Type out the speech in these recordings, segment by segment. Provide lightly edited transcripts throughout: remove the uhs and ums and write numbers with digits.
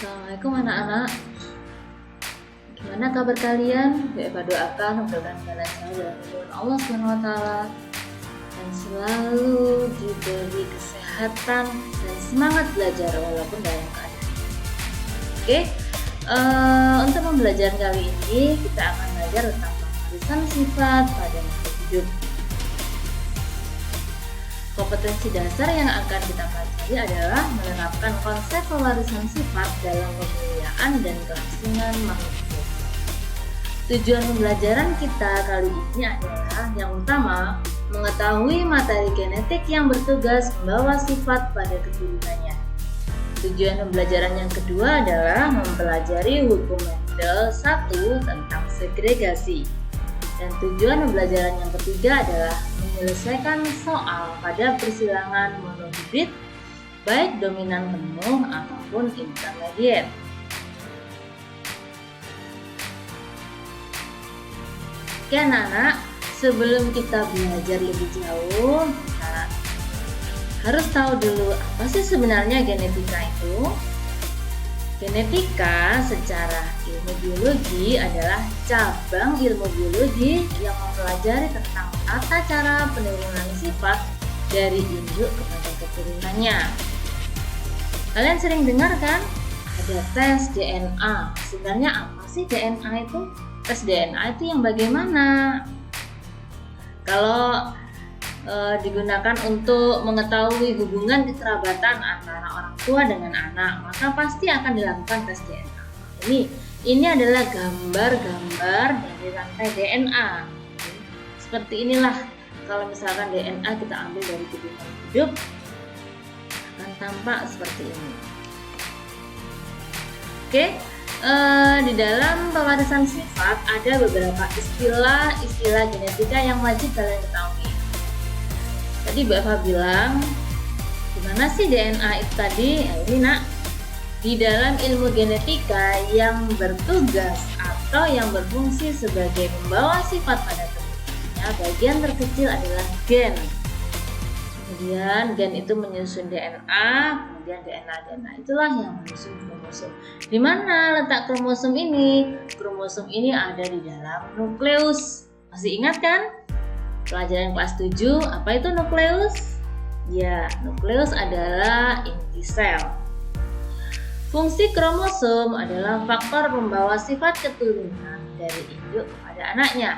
Assalamualaikum anak-anak. Gimana kabar kalian? Eva doakan mudah-mudahan kalian selalu dalam lindungan Allah SWT dan selalu diberi kesehatan dan semangat belajar walaupun dalam keadaan. Oke, untuk pembelajaran kali ini kita akan belajar tentang pemeriksaan sifat pada makhluk hidup. Kompetensi dasar yang akan kita pelajari adalah menerapkan konsep pewarisan sifat dalam pemuliaan dan kelangsungan makhluk hidup. Tujuan pembelajaran kita kali ini adalah yang utama, mengetahui materi genetik yang bertugas membawa sifat pada keturunannya. Tujuan pembelajaran yang kedua adalah mempelajari hukum Mendel 1 tentang segregasi. Dan tujuan pembelajaran yang ketiga adalah menyelesaikan soal pada persilangan monohibrid baik dominan penuh ataupun intermediate. Oke anak-anak, sebelum kita belajar lebih jauh, kita harus tahu dulu apa sih sebenarnya genetika itu. Genetika secara ilmu biologi adalah cabang ilmu biologi yang mempelajari tentang tata cara penurunan sifat dari induk kepada keturunannya. Kalian sering dengar kan? Ada tes DNA. Sebenarnya apa sih DNA itu? Tes DNA itu yang bagaimana? Kalau digunakan untuk mengetahui hubungan kekerabatan antara orang tua dengan anak, maka pasti akan dilakukan tes DNA. Ini adalah gambar-gambar dari rantai DNA. Seperti inilah kalau misalkan DNA kita ambil dari kehidupan hidup, akan tampak seperti ini. Oke, di dalam pewarisan sifat ada beberapa istilah genetika yang wajib kalian ketahui. Tadi Mbak Eva bilang, gimana sih DNA itu tadi? Ini nak, di dalam ilmu genetika yang bertugas atau yang berfungsi sebagai pembawa sifat pada keturunannya, bagian terkecil adalah gen. Kemudian gen itu menyusun DNA, kemudian DNA itulah yang menyusun kromosom. Di mana letak kromosom ini? Kromosom ini ada di dalam nukleus. Masih ingat kan? Pelajaran kelas 7, apa itu nukleus? Ya, nukleus adalah inti sel. Fungsi kromosom adalah faktor pembawa sifat keturunan dari induk kepada anaknya.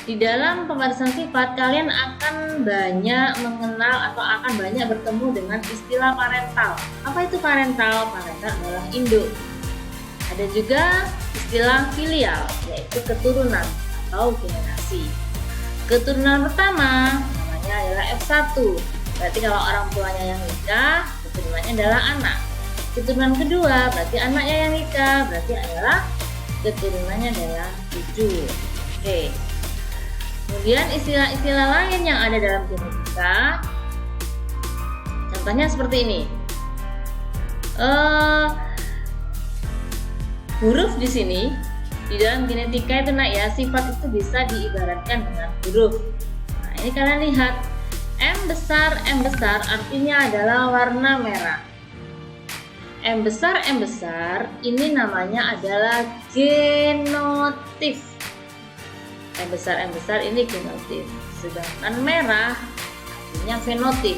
Di dalam pewarisan sifat, kalian akan banyak mengenal atau akan banyak bertemu dengan istilah parental. Apa itu parental? Parental adalah induk. Ada juga istilah filial, yaitu keturunan atau generasi. Keturunan pertama namanya adalah F1. Berarti kalau orang tuanya yang nikah, keturunannya adalah anak. Keturunan kedua berarti anaknya yang nikah, berarti adalah keturunannya adalah cucu. Oke. Kemudian istilah-istilah lain yang ada dalam genetika, contohnya seperti ini. Huruf di sini di dalam genetika itu nak ya, sifat itu bisa diibaratkan dengan huruf. Nah, ini kalian lihat, M besar artinya adalah warna merah. M besar ini namanya adalah genotip. M besar ini genotip. Sedangkan merah artinya fenotip.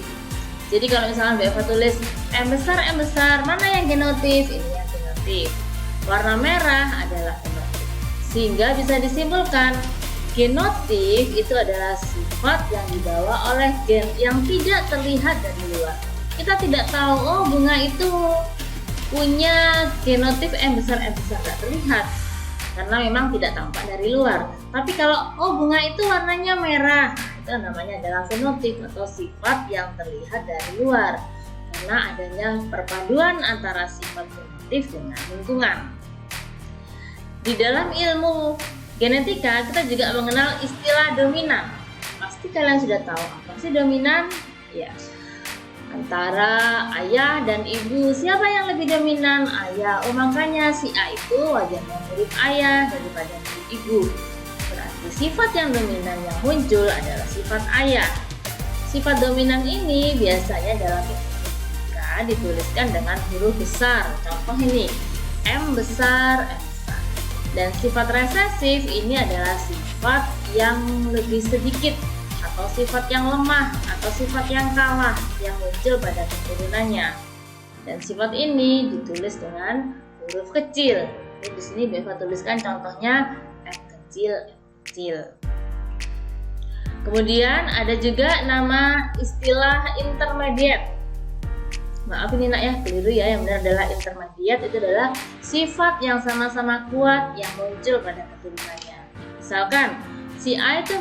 Jadi kalau misalnya Mbak Eva tulis M besar, mana yang genotip? Ini yang genotip. Warna merah adalah fenotip. Sehingga bisa disimpulkan genotip itu adalah sifat yang dibawa oleh gen yang tidak terlihat dari luar. Kita tidak tahu, oh bunga itu punya genotip M besar tidak terlihat karena memang tidak tampak dari luar. Tapi kalau bunga itu warnanya merah, itu namanya adalah fenotip atau sifat yang terlihat dari luar karena adanya perpaduan antara sifat genotip dengan lingkungan. Di dalam ilmu genetika kita juga mengenal istilah dominan. Pasti kalian sudah tahu apa sih dominan? Ya, antara ayah dan ibu, siapa yang lebih dominan? Ayah. Makanya si A itu wajahnya mirip ayah daripada mirip ibu. Berarti sifat yang dominan yang muncul adalah sifat ayah. Sifat dominan ini biasanya dalam genetika maka dituliskan dengan huruf besar. Contoh ini, M besar, M besar. Dan sifat resesif ini adalah sifat yang lebih sedikit, atau sifat yang lemah, atau sifat yang kalah yang muncul pada keturunannya. Dan sifat ini ditulis dengan huruf kecil. Jadi di sini Beva tuliskan contohnya M kecil, M kecil. Kemudian ada juga nama istilah intermediate. Maaf ini nak ya, keliru ya, yang benar adalah intermediate itu adalah sifat yang sama-sama kuat yang muncul pada keturunannya. Misalkan si A itu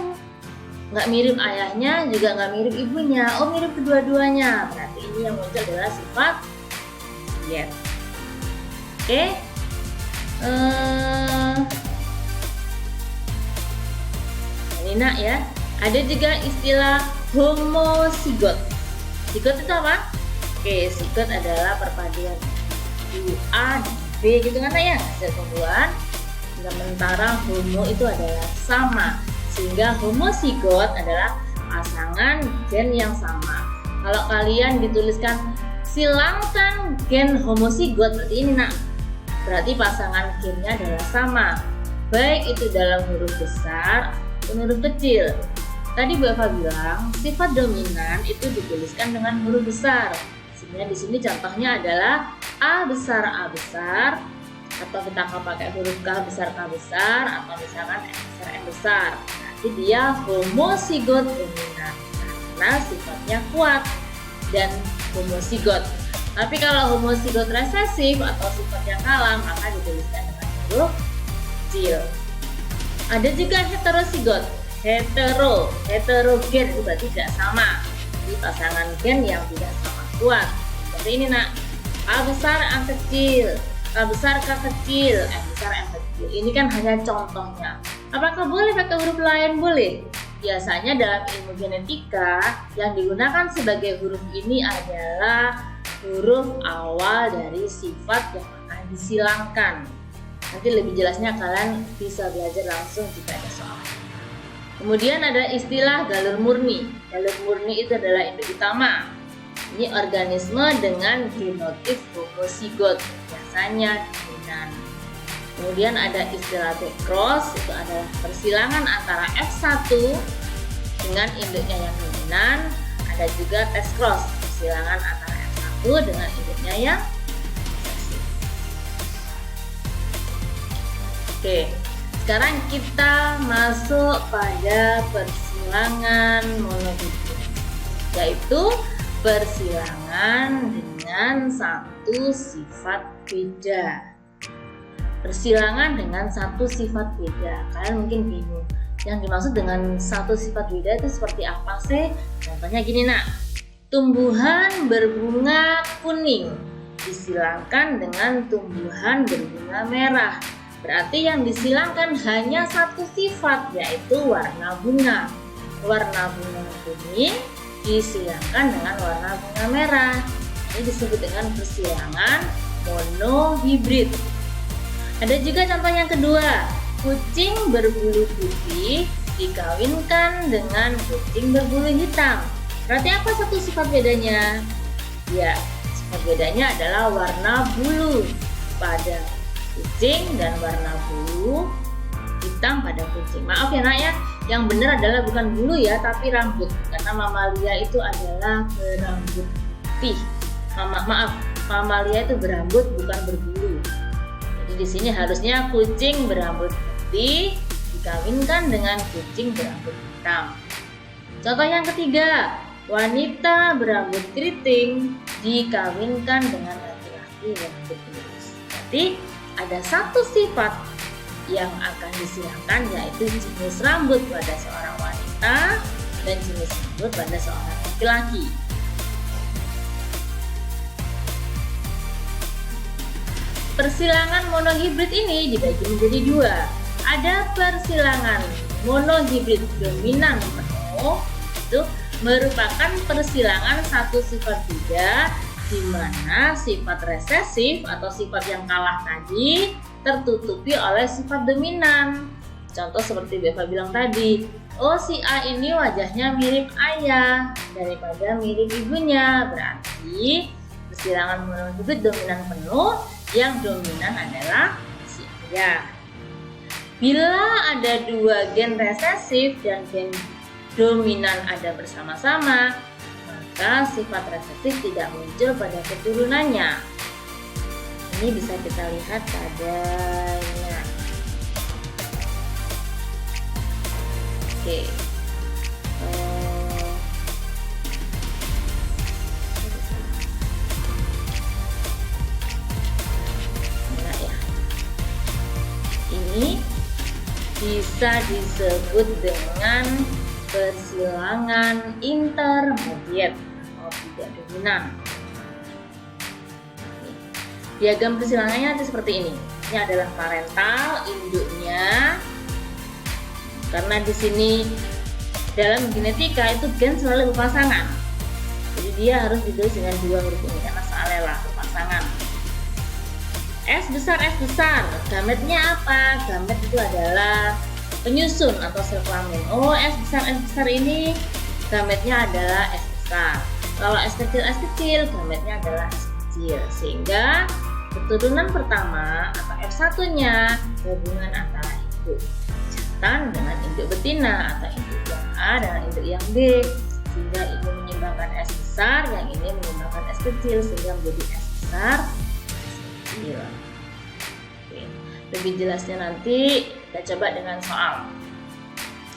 nggak mirip ayahnya, juga nggak mirip ibunya, oh mirip kedua-duanya, berarti ini yang muncul adalah sifat intermediate. Oke. Ini nak ya. Ada juga istilah homozigot. Zigot itu apa? Oke, zigot adalah perpaduan A dan B gitu kan ya, hasil pembuahan. Sementara homo itu adalah sama, sehingga homozigot adalah pasangan gen yang sama. Kalau kalian dituliskan silangkan gen homozigot, berarti ini nak, berarti pasangan gennya adalah sama, baik itu dalam huruf besar atau huruf kecil. Tadi Bu Eva bilang sifat dominan itu dituliskan dengan huruf besar. Sehingga di sini contohnya adalah A besar, atau kita pakai huruf K besar, atau misalkan M besar, M besar. Nanti dia homozigot dominan karena sifatnya kuat dan homozigot. Tapi kalau homozigot resesif atau sifat yang kalah, maka dituliskan dengan huruf kecil. Ada juga heterozigot. Heterogen itu berarti tidak sama, jadi pasangan gen yang tidak sama kuat. Seperti ini nak, A besar, A kecil, K besar, K kecil, M besar, M kecil. Ini kan hanya contohnya. Apakah boleh pakai huruf lain? Boleh. Biasanya dalam ilmu genetika yang digunakan sebagai huruf ini adalah huruf awal dari sifat yang akan disilangkan. Nanti lebih jelasnya kalian bisa belajar langsung jika ada soal. Kemudian ada istilah galur murni. Galur murni itu adalah induk utama. Ini organisme dengan genotip homozigot, biasanya dominan. Kemudian ada istilah backcross, itu adalah persilangan antara F1 dengan induknya yang dominan. Ada juga test cross, persilangan antara F1 dengan induknya yang resesif. Oke. Sekarang kita masuk pada persilangan monohibrid, yaitu persilangan dengan satu sifat beda. Persilangan dengan satu sifat beda. Kalian mungkin bingung, yang dimaksud dengan satu sifat beda itu seperti apa sih? Contohnya gini nak, tumbuhan berbunga kuning disilangkan dengan tumbuhan berbunga merah. Berarti yang disilangkan hanya satu sifat, yaitu warna bunga. Warna bunga kuning disilangkan dengan warna bunga merah. Ini disebut dengan persilangan monohibrid. Ada juga contoh yang kedua, kucing berbulu putih dikawinkan dengan kucing berbulu hitam. Berarti apa satu sifat bedanya? Ya, sifat bedanya adalah warna bulu pada kucing dan warna bulu hitam pada kucing. Maaf ya nak ya, yang benar adalah bukan bulu ya, tapi rambut, karena mamalia itu adalah berambut putih. Maaf, mamalia itu berambut bukan berbulu. Jadi di sini harusnya kucing berambut putih dikawinkan dengan kucing berambut hitam. Contoh yang ketiga, wanita berambut keriting dikawinkan dengan laki-laki berambut lurus. Berarti ada satu sifat yang akan disilangkan, yaitu jenis rambut pada seorang wanita dan jenis rambut pada seorang laki-laki. Persilangan monohibrid ini dibagi menjadi dua. Ada persilangan monohibrid dominan penuh, itu merupakan persilangan satu sifat beda, di mana sifat resesif atau sifat yang kalah tadi tertutupi oleh sifat dominan. Contoh seperti Beva bilang tadi, oh si A ini wajahnya mirip ayah daripada mirip ibunya, berarti berkesilangan menyebut dominan penuh, yang dominan adalah si ayah. Bila ada dua gen resesif dan gen dominan ada bersama-sama, maka sifat resesif tidak muncul pada keturunannya. Ini bisa kita lihat padanya. Oke. Ini bisa disebut dengan persilangan intermediate atau tidak dominan. Diagram persilangannya nanti seperti ini. Ini adalah parental, induknya. Karena di sini dalam genetika itu gen selalu berpasangan. Jadi dia harus ditulis dengan dua huruf ini karena salela berpasangan. S besar, gametnya apa? Gamet itu adalah penyusun atau sel kelamin. Oh, S besar ini gametnya adalah S besar. Kalau S kecil, gametnya adalah S kecil. Sehingga keturunan pertama atau F1-nya gabungan antara induk jantan dengan induk betina atau induk yang A dengan induk yang B. Sehingga ini menyumbangkan S besar, yang ini menyumbangkan S kecil, sehingga menjadi S besar. Iya. Oke. Lebih jelasnya nanti kita coba dengan soal.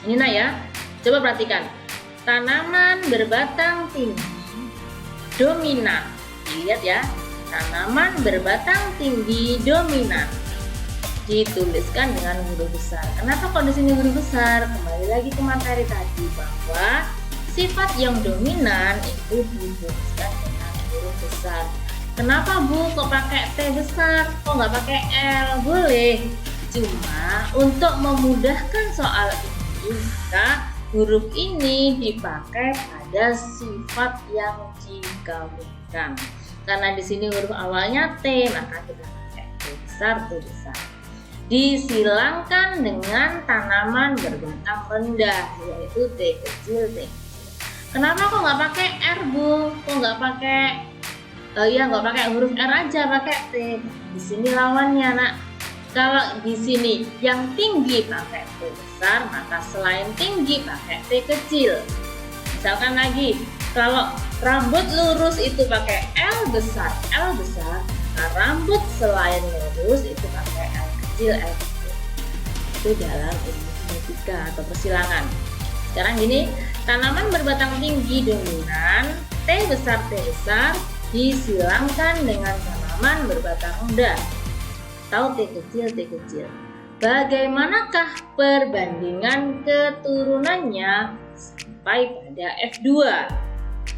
Ini nah ya, coba perhatikan. Tanaman berbatang tinggi dominan. Lihat ya, tanaman berbatang tinggi dominan. Dituliskan dengan huruf besar. Kenapa kok di sini huruf besar? Kembali lagi ke materi tadi bahwa sifat yang dominan itu dituliskan dengan huruf besar. Kenapa Bu kok pakai T besar, kok nggak pakai L? Boleh, cuma untuk memudahkan soal ini maka huruf ini dipakai pada sifat yang digabungkan. Karena di sini huruf awalnya T, maka kita pakai T besar. Disilangkan dengan tanaman berbatang rendah, yaitu T kecil. Kenapa kok nggak pakai R Bu? Kok nggak pakai nggak pakai huruf R aja, pakai T. Di sini lawannya nak. Kalau di sini yang tinggi pakai T besar, maka selain tinggi pakai T kecil. Misalkan lagi, kalau rambut lurus itu pakai L besar, nah rambut selain lurus itu pakai L kecil. Itu dalam ilmu genetika atau persilangan. Sekarang gini, tanaman berbatang tinggi dominan T besar disilangkan dengan tanaman berbatang rendah atau T kecil. Bagaimanakah perbandingan keturunannya sampai pada F2?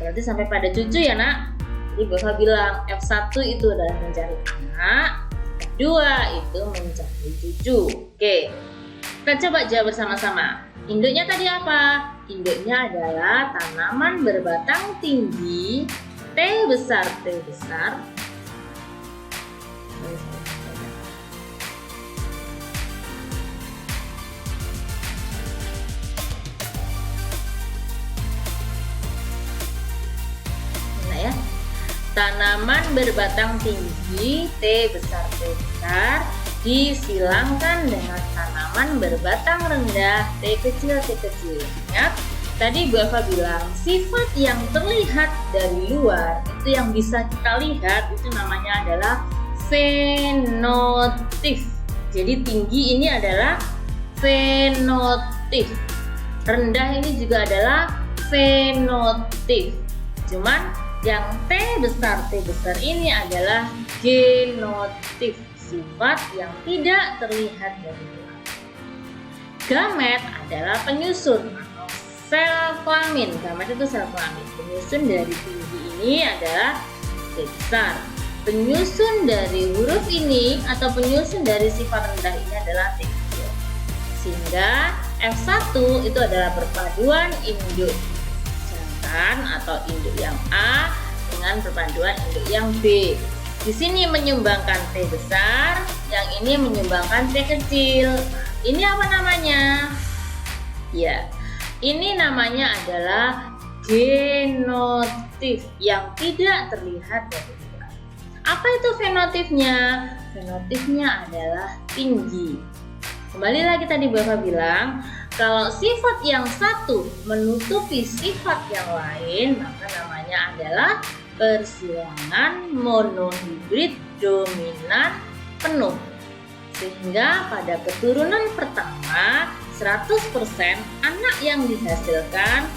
Berarti sampai pada cucu ya nak. Jadi Bapak bilang F1 itu adalah mencari anak, F2 itu mencari cucu. Oke, kita coba jawab bersama-sama. Induknya tadi apa? Induknya adalah tanaman berbatang tinggi T besar. Nah ya, tanaman berbatang tinggi T besar disilangkan dengan tanaman berbatang rendah T kecil. Ingat, tadi Bu Eva bilang sifat yang terlihat dari luar itu yang bisa kita lihat itu namanya adalah fenotip. Jadi tinggi ini adalah fenotip, rendah ini juga adalah fenotip. Cuman yang T besar ini adalah genotip, sifat yang tidak terlihat dari luar. Gamet adalah penyusun atau sel kelamin. Gamet itu sel kelamin. Penyusun dari tinggi ini adalah T besar. Penyusun dari huruf ini atau penyusun dari sifat rendah ini adalah T kecil. Sehingga F1 itu adalah perpaduan induk jantan atau induk yang A dengan perpaduan induk yang B. Di sini menyumbangkan T besar, yang ini menyumbangkan T kecil. Ini apa namanya? Ya, ini namanya adalah genotip yang tidak terlihat dari luar. Apa itu fenotipnya? Fenotipnya adalah tinggi. Kembali lagi tadi Bapak bilang, kalau sifat yang satu menutupi sifat yang lain, maka namanya adalah persilangan monohibrid dominan penuh. Sehingga pada keturunan pertama 100% anak yang dihasilkan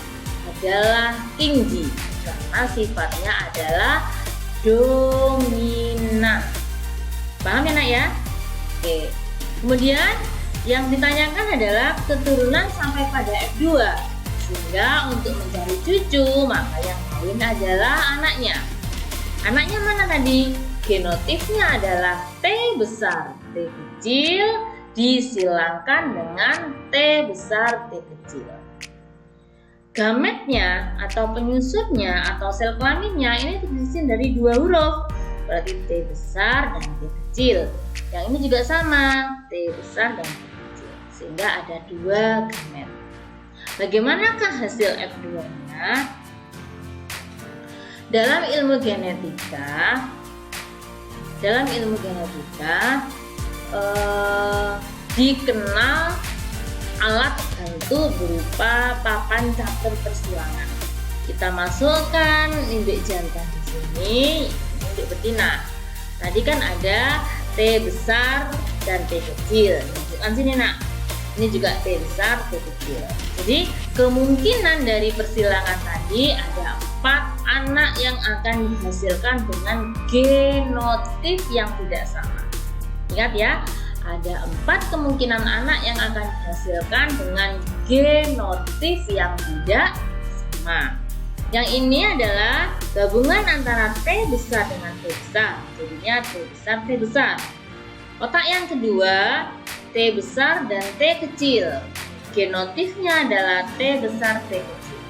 adalah tinggi karena sifatnya adalah dominan. Paham ya nak ya? Oke. Kemudian yang ditanyakan adalah keturunan sampai pada F2. Sehingga untuk mencari cucu maka yang kawin adalah anaknya. Anaknya mana tadi? Genotipnya adalah T besar T kecil disilangkan dengan T besar T kecil. Gametnya atau penyusutnya atau sel kelaminnya ini terdiri dari 2 huruf, berarti T besar dan T kecil. Yang ini juga sama, T besar dan T kecil, sehingga ada 2 gamet. Bagaimanakah hasil F2-nya? Dalam ilmu genetika dikenal alat bantu berupa papan catur persilangan. Kita masukkan induk jantan di sini, induk betina. Tadi kan ada T besar dan T kecil. Masukkan sini nak. Ini juga T besar, T kecil. Jadi kemungkinan dari persilangan tadi ada 4 anak yang akan dihasilkan dengan genotip yang tidak sama. Ingat ya, ada 4 kemungkinan anak yang akan dihasilkan dengan genotip yang tidak sama. Yang ini adalah gabungan antara T besar dengan T besar, jadinya T besar T besar. Kotak yang kedua T besar dan T kecil, genotipnya adalah T besar T kecil.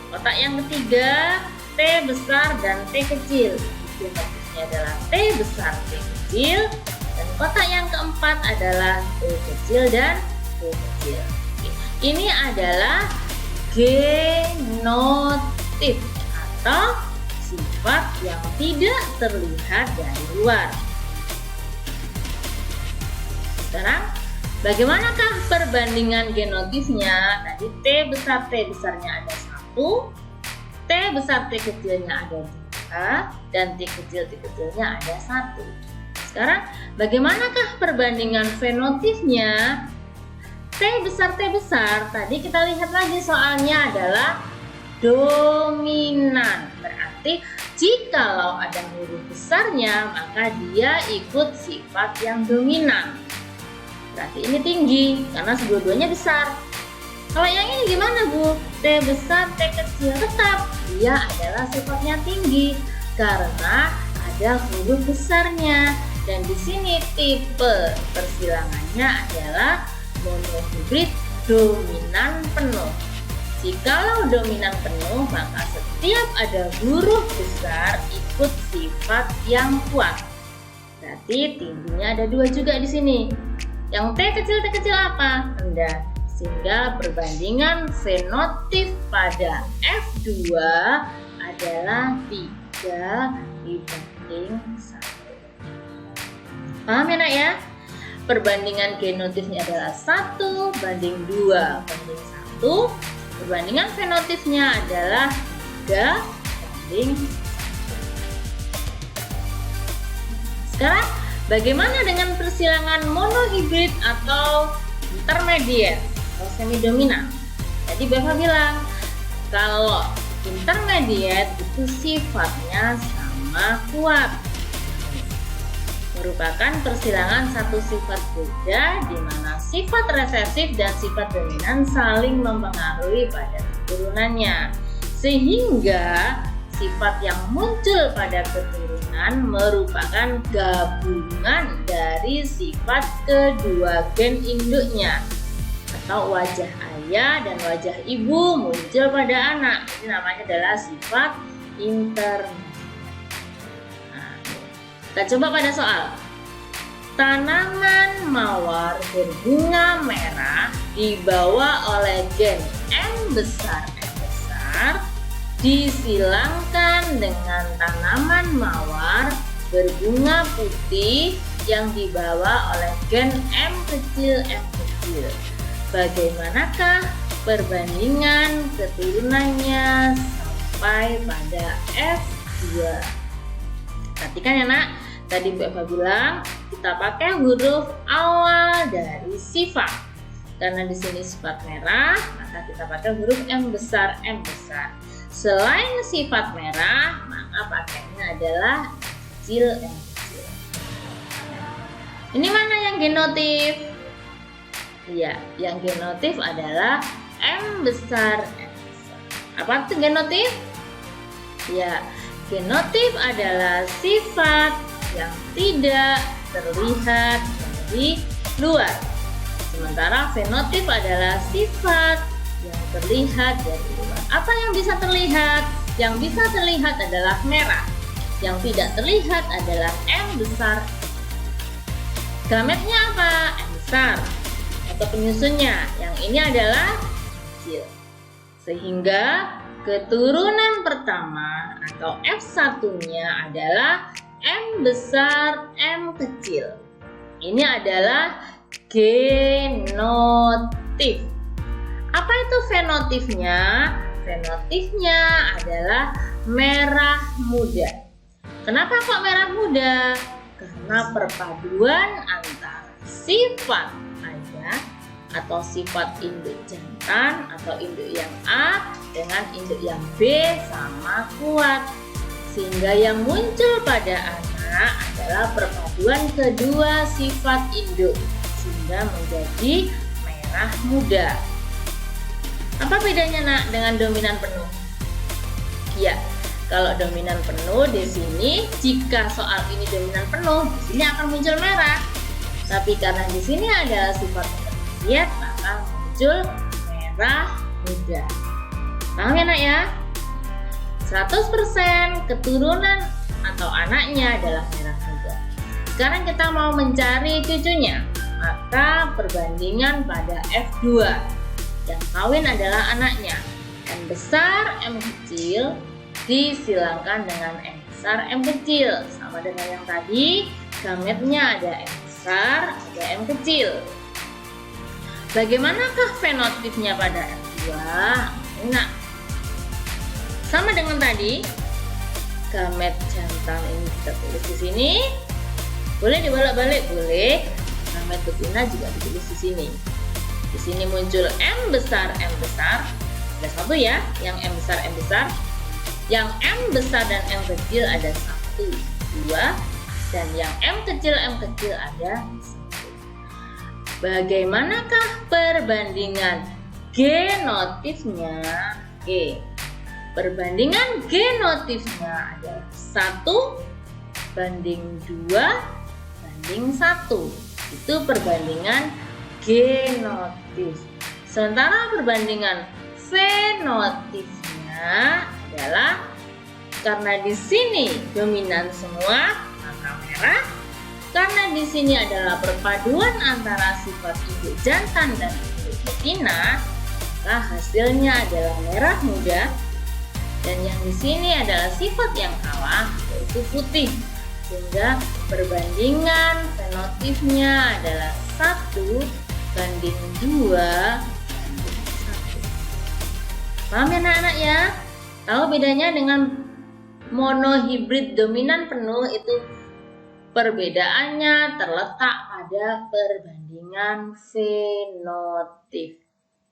Kotak yang ketiga T besar dan T kecil, genotipnya adalah T besar T kecil. Dan kotak yang keempat adalah T kecil dan T kecil. Ini adalah genotip atau sifat yang tidak terlihat dari luar. Sekarang, bagaimanakah perbandingan genotipnya? Tadi T besar T besarnya ada 1, T besar T kecilnya ada 2, dan T kecil T kecilnya ada 1. Sekarang, bagaimanakah perbandingan fenotipnya? T besar tadi kita lihat lagi soalnya adalah dominan. Berarti jikalau ada huruf besarnya maka dia ikut sifat yang dominan. Berarti ini tinggi karena kedua-duanya besar. Kalau yang ini gimana Bu? T besar T kecil, tetap dia adalah sifatnya tinggi karena ada huruf besarnya. Dan di sini tipe persilangannya adalah monohibrid dominan penuh. Jikalau dominan penuh, maka setiap ada huruf besar ikut sifat yang kuat. Berarti tingginya ada 2 juga di sini. Yang T kecil apa? Rendah. Sehingga perbandingan fenotip pada F2 adalah 3 dibanding 1. Paham ya nak ya? Perbandingan genotipnya adalah 1 banding 2 banding 1. Perbandingan fenotipnya adalah 3 banding 1. Sekarang bagaimana dengan persilangan monohibrid atau intermediate atau semi dominan? Tadi Bapak bilang kalau intermediate itu sifatnya sama kuat, merupakan persilangan satu sifat beda di mana sifat resesif dan sifat dominan saling mempengaruhi pada keturunannya, sehingga sifat yang muncul pada keturunan merupakan gabungan dari sifat kedua gen induknya atau wajah ayah dan wajah ibu muncul pada anak. Ini namanya adalah sifat intermediate. Kita coba pada soal. Tanaman mawar berbunga merah dibawa oleh gen M besar disilangkan dengan tanaman mawar berbunga putih yang dibawa oleh gen M kecil. Bagaimanakah perbandingan keturunannya sampai pada F2? Perhatikan ya nak, tadi Bu Eva bilang kita pakai huruf awal dari sifat. Karena di sini sifat merah, maka kita pakai huruf M besar. Selain sifat merah, maka pakainya adalah kecil M kecil. Ini mana yang genotif? Iya, yang genotif adalah M besar. Apa itu genotif? Ya, genotif adalah sifat yang tidak terlihat dari luar. Sementara fenotif adalah sifat yang terlihat dari luar. Apa yang bisa terlihat? Yang bisa terlihat adalah merah. Yang tidak terlihat adalah M besar. Gametnya apa? M besar. Atau penyusunnya, yang ini adalah kecil. Sehingga keturunan pertama atau F1-nya adalah M besar M kecil. Ini adalah genotif. Apa itu fenotifnya? Fenotifnya adalah merah muda. Kenapa kok merah muda? Karena perpaduan antara sifat ayah atau sifat induk jantan atau induk yang A dengan induk yang B sama kuat. Sehingga yang muncul pada anak adalah perpaduan kedua sifat induk, sehingga menjadi merah muda. Apa bedanya nak dengan dominan penuh? Ya, kalau dominan penuh di sini, jika soal ini dominan penuh, di sini akan muncul merah. Tapi karena di sini ada sifat intermediate, maka muncul merah muda. Paham ya nak ya? 100% keturunan atau anaknya adalah merah muda. Sekarang kita mau mencari cucunya, maka perbandingan pada F2. Yang kawin adalah anaknya. M besar M kecil disilangkan dengan M besar M kecil. Sama dengan yang tadi, gametnya ada M besar, ada M kecil. Bagaimanakah fenotipnya pada F2? Nah, sama dengan tadi, gamet jantan ini kita tulis di sini. Boleh dibolak-balik, boleh. Gamet betina juga ditulis di sini. Di sini muncul M besar. Ada satu ya, yang M besar. Yang M besar dan M kecil ada 1, 2, dan yang M kecil ada 1. Bagaimanakah perbandingan genotifnya? Perbandingan genotifnya adalah 1 banding 2 banding 1. Itu perbandingan genotif. Sementara perbandingan fenotifnya adalah karena di sini dominan semua, maka merah. Karena di sini adalah perpaduan antara sifat induk jantan dan induk betina, maka hasilnya adalah merah muda. Dan yang di sini adalah sifat yang kalah, yaitu putih. Sehingga perbandingan fenotifnya adalah 1 banding 2 banding 1. Paham ya anak-anak ya? Tahu bedanya dengan monohibrid dominan penuh itu perbedaannya terletak pada perbandingan fenotif.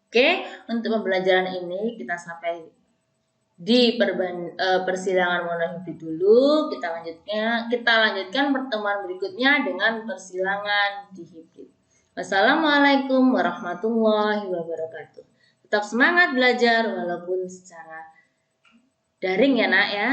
Oke, untuk pembelajaran ini kita sampai di persilangan monohibrid dulu. Kita lanjutkan pertemuan berikutnya dengan persilangan dihibrid. Wassalamualaikum warahmatullahi wabarakatuh. Tetap semangat belajar walaupun secara daring ya nak ya.